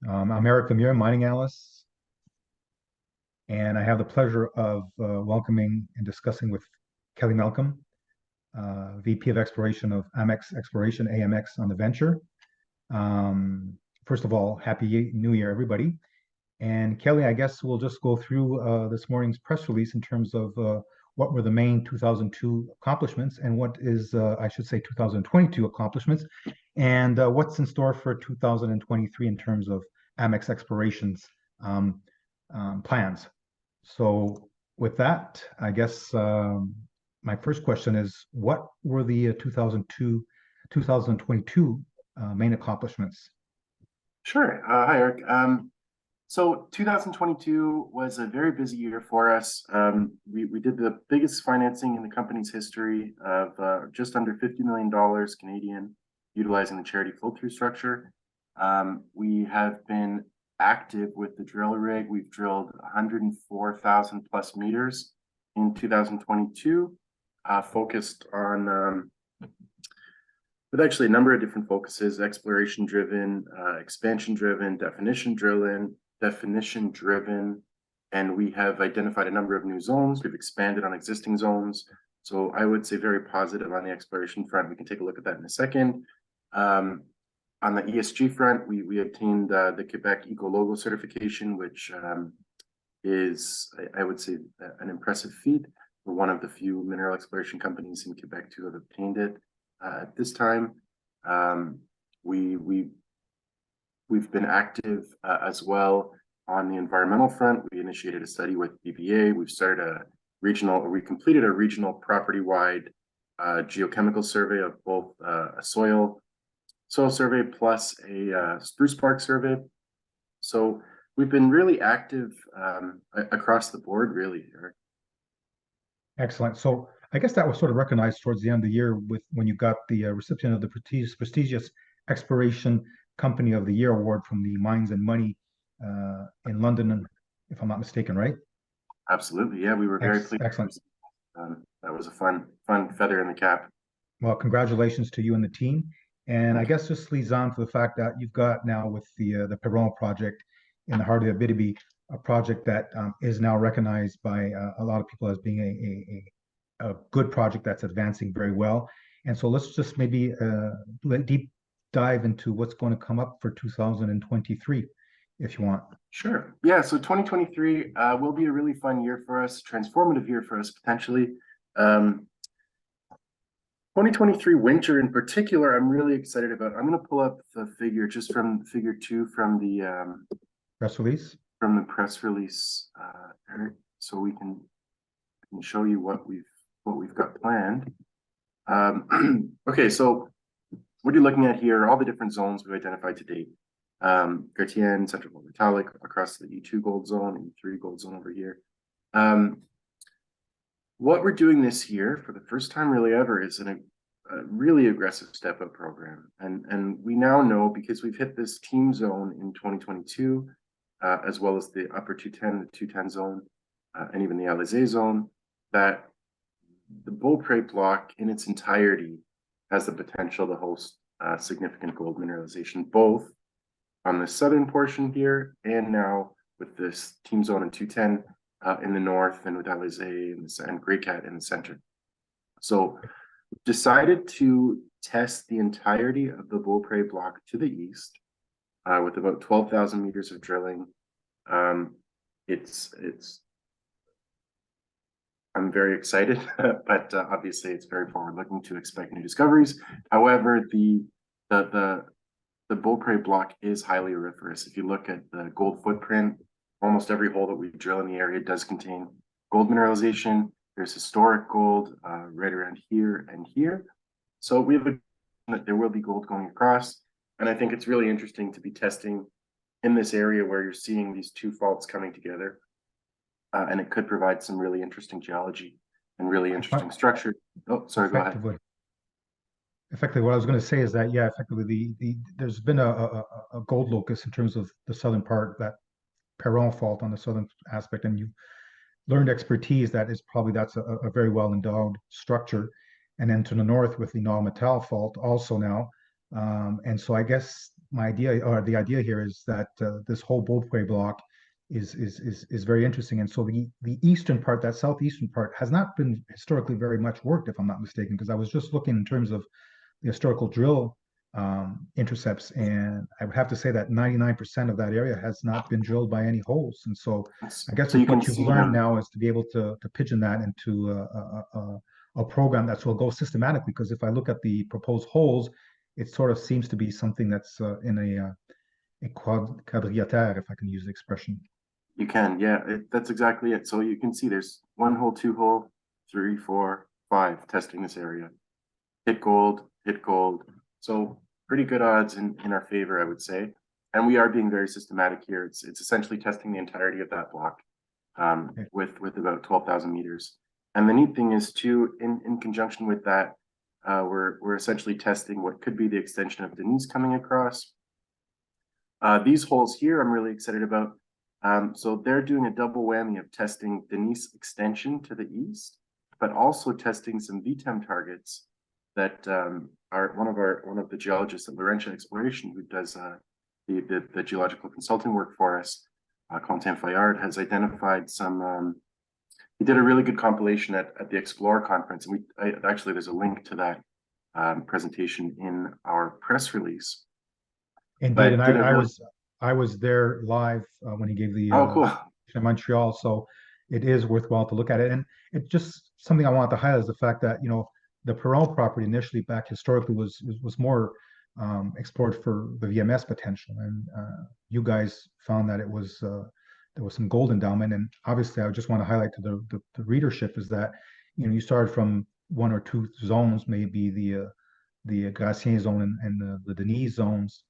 I'm Eric Lemieux, mining analyst, and I have the pleasure of welcoming and discussing with Kelly Malcolm, VP of Exploration of Amex Exploration, AMX on the venture. First of all, Happy New Year, everybody. And Kelly, I guess we'll just go through this morning's press release in terms of what were the main 2002 accomplishments and what is, I should say, 2022 accomplishments, and what's in store for 2023 in terms of Amex Exploration's plans. So with that, I guess my first question is, what were the 2022 main accomplishments? Sure. Hi, Eric. So 2022 was a very busy year for us. We did the biggest financing in the company's history of just under $50 million Canadian, utilizing the charity flow-through structure. We have been active with the drill rig. We've drilled 104,000 plus meters in 2022, focused on with actually a number of different focuses: exploration driven, expansion driven, definition driven, and we have identified a number of new zones. We've expanded on existing zones. So I would say very positive on the exploration front. We can take a look at that in a second. On the ESG front, we obtained the Quebec Eco-Logo certification, which is, I would say, an impressive feat. We're one of the few mineral exploration companies in Quebec to have obtained it at this time. We've been active as well on the environmental front. We initiated a study with BBA. We completed a regional property-wide geochemical survey of both a soil survey plus a spruce bark survey. So we've been really active across the board, really, Eric. Excellent. So I guess that was sort of recognized towards the end of the year when you got the recipient of the prestigious Exploration Company of the Year award from the Mines and Money in London, if I'm not mistaken, right? Absolutely. Yeah, we were very pleased. Excellent. That was a fun feather in the cap. Well, congratulations to you and the team. And I guess this leads on to the fact that you've got now with the Perron project in the heart of Abitibi, a project that is now recognized by a lot of people as being a good project that's advancing very well. And so let's just maybe deep dive into what's going to come up for 2023, if you want. Sure. Yeah, so 2023 will be a really fun year for us, transformative year for us, potentially. 2023 winter in particular, I'm really excited about. I'm going to pull up the figure just from figure 2 from the press release. From the press release, Eric, so we can show you what we've got planned. Okay, so what you're looking at here are all the different zones we've identified to date. Gartienne, Central Gold Metallic, across the E2 gold zone, E3 gold zone over here. What we're doing this year, for the first time really ever, is a really aggressive step-up program. And we now know, because we've hit this team zone in 2022, as well as the upper 210, the 210 zone, and even the Alizé zone, that the Beaupre Block in its entirety has the potential to host significant gold mineralization, both on the southern portion here and now with this team zone in 210 in the north, and with Alizé and Grey Cat in the center. So decided to test the entirety of the Beaupre Block to the east with about 12,000 meters of drilling. I'm very excited, but obviously it's very forward-looking to expect new discoveries. However, the Beaupre Block is highly auriferous. If you look at the gold footprint, almost every hole that we drill in the area does contain gold mineralization. There's historic gold right around here and here. So we have that there will be gold going across. And I think it's really interesting to be testing in this area where you're seeing these two faults coming together. And it could provide some really interesting geology and really interesting structure. Oh, sorry, go ahead. Effectively, what I was going to say is that, yeah, effectively, there's been a gold locus in terms of the southern part, that Perron fault on the southern aspect, and you've learned expertise that's a very well endowed structure. And then to the north with the Nord Metal fault also now. And so I guess my idea, or the idea here, is that this whole Beaupre block is very interesting. And so the eastern part, that southeastern part, has not been historically very much worked, if I'm not mistaken, because I was just looking in terms of the historical drill intercepts, and I would have to say that 99% of that area has not been drilled by any holes. And so I guess So you with can what you've see learned them. now is to be able to pigeon that into a program that will go systematically. Because if I look at the proposed holes, it sort of seems to be something that's in a quadrilatère, if I can use the expression. You can, yeah, that's exactly it. So you can see there's 1 hole, 2 hole, 3, 4, 5 testing this area. Hit gold, hit gold. So pretty good odds in our favor, I would say. And we are being very systematic here. It's essentially testing the entirety of that block Okay. with about 12,000 meters. And the neat thing is too, in conjunction with that, we're essentially testing what could be the extension of Denise coming across. These holes here, I'm really excited about. So they're doing a double whammy of testing Denise extension to the east, but also testing some VTEM targets that are one of the geologists at Laurentian Exploration, who does the geological consulting work for us, Quentin Fayard, has identified some. He did a really good compilation at the Explore conference, and actually there's a link to that presentation in our press release. Indeed, But and did a really I was there live when he gave the oh cool. in Montreal, so it is worthwhile to look at it. And it just something I want to highlight is the fact that the Perron property initially back historically was more explored for the VMS potential, and you guys found that it was there was some gold endowment. And obviously, I just want to highlight to the readership is that you started from one or two zones, maybe the Gratien zone and the Denise zones,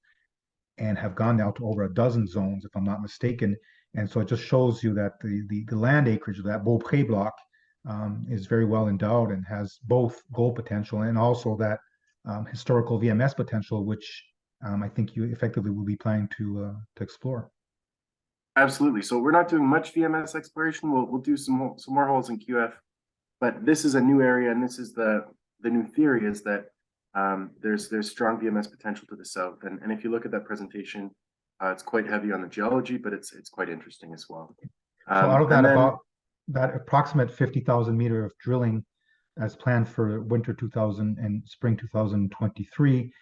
and have gone now to over a dozen zones, if I'm not mistaken. And so it just shows you that the land acreage of that Beaupre block is very well endowed and has both gold potential and also that historical VMS potential, which I think you effectively will be planning to explore. Absolutely. So we're not doing much VMS exploration. We'll do some more holes in QF, but this is a new area, and this is the new theory is that there's strong VMS potential to the south. And if you look at that presentation, it's quite heavy on the geology, but it's quite interesting as well. So out of that, and then about that approximate 50,000 meter of drilling as planned for winter 2000 and spring 2023,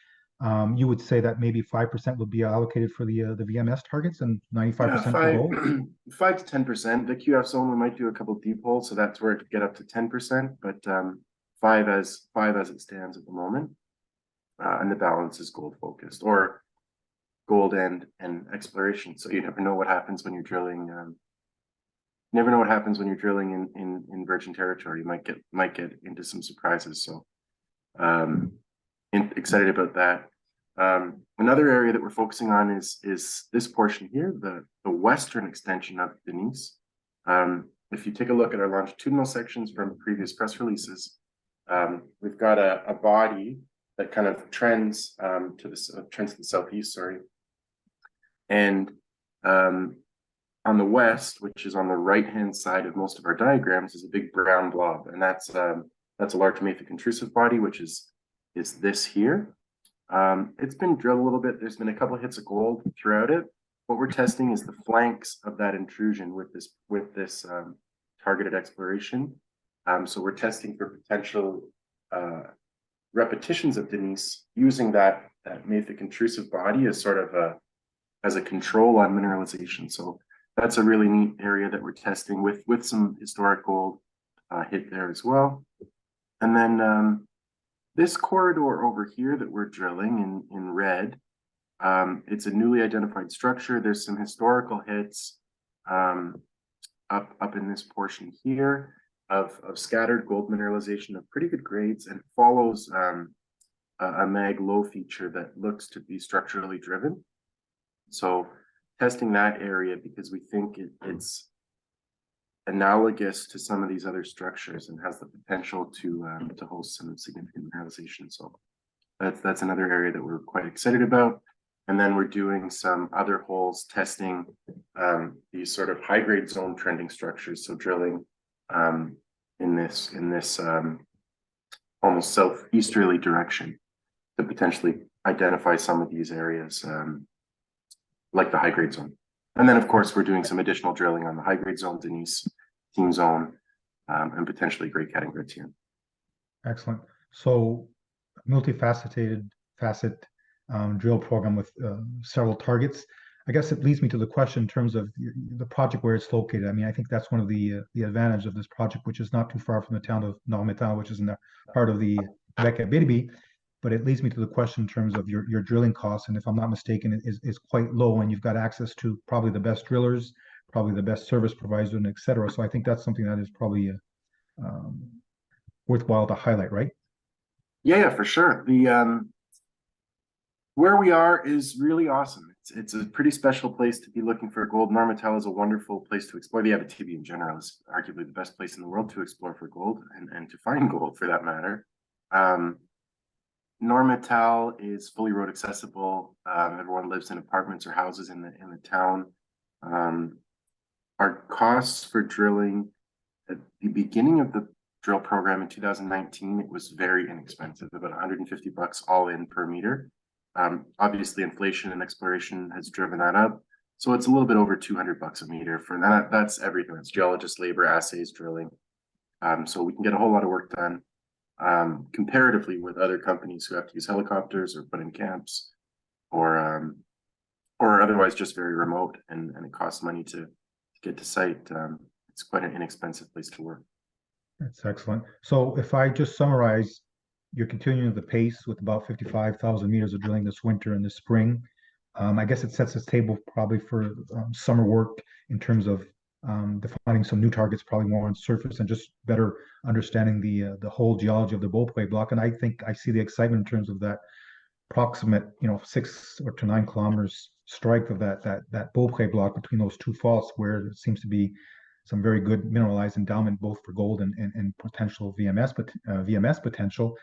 you would say that maybe 5% would be allocated for the VMS targets and 95% for gold? 5 to 10%. The QF zone, we might do a couple deep holes, so that's where it could get up to 10%, but 5 as it stands at the moment. And the balance is gold focused, or gold and exploration. So you never know what happens when you're drilling. Never know what happens when you're drilling in virgin territory. You might get into some surprises. So excited about that. Another area that we're focusing on is this portion here, the western extension of Denise. If you take a look at our longitudinal sections from previous press releases, we've got a body that kind of trends to the southeast, sorry. And on the west, which is on the right-hand side of most of our diagrams, is a big brown blob, and that's a large mafic intrusive body, which is this here. It's been drilled a little bit. There's been a couple of hits of gold throughout it. What we're testing is the flanks of that intrusion with this targeted exploration. So we're testing for potential repetitions of Denise using that mafic intrusive body as sort of as a control on mineralization. So that's a really neat area that we're testing with some historic gold hit there as well. And then this corridor over here that we're drilling in red, it's a newly identified structure. There's some historical hits up in this portion here of scattered gold mineralization of pretty good grades, and follows a mag low feature that looks to be structurally driven. So testing that area because we think it's analogous to some of these other structures and has the potential to host some significant mineralization. So that's another area that we're quite excited about. And then we're doing some other holes testing these sort of high grade zone trending structures. So drilling in this almost southeasterly direction to potentially identify some of these areas, like the high grade zone. And then, of course, we're doing some additional drilling on the high grade zone, Denise Team Zone, and potentially Great Cat and Gratien. Excellent. So multifaceted facet drill program with several targets. I guess it leads me to the question in terms of the project where it's located. I mean, I think that's one of the advantage of this project, which is not too far from the town of Normetal, which is in the heart of the Quebec at Bidby. But it leads me to the question in terms of your drilling costs, and if I'm not mistaken, is quite low, and you've got access to probably the best drillers, probably the best service providers, and et cetera. So I think that's something that is probably um, worthwhile to highlight, right? Yeah, for sure. The where we are is really awesome. It's a pretty special place to be looking for gold. Normetal is a wonderful place to explore. The Abitibi in general is arguably the best place in the world to explore for gold and to find gold for that matter. Normetal is fully road accessible. Everyone lives in apartments or houses in the town. Our costs for drilling at the beginning of the drill program in 2019, it was very inexpensive, about $150 all in per meter. Obviously, inflation and exploration has driven that up, so it's a little bit over $200 a meter for that. That's everything. It's geologist labor, assays, drilling. So we can get a whole lot of work done. Comparatively with other companies who have to use helicopters or put in camps, or otherwise just very remote, and it costs money to get to site. It's quite an inexpensive place to work. That's excellent. So if I just summarize, you're continuing the pace with about 55,000 meters of drilling this winter and this spring. I guess it sets the table probably for summer work in terms of defining some new targets, probably more on surface and just better understanding the whole geology of the Beaupre Block. And I think I see the excitement in terms of that proximate, 6 to 9 kilometers strike of that Beaupre Block between those two faults, where it seems to be some very good mineralized endowment, both for gold and potential VMS potential.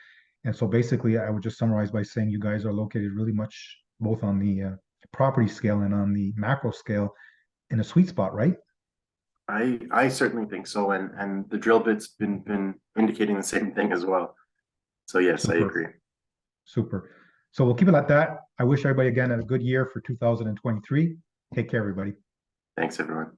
And so basically, I would just summarize by saying you guys are located really much both on the property scale and on the macro scale in a sweet spot, right? I certainly think so, and the drill bit's been indicating the same thing as well. So yes, I Super, agree. super. So we'll keep it like that. I wish everybody again a good year for 2023. Take care, everybody. Thanks, everyone.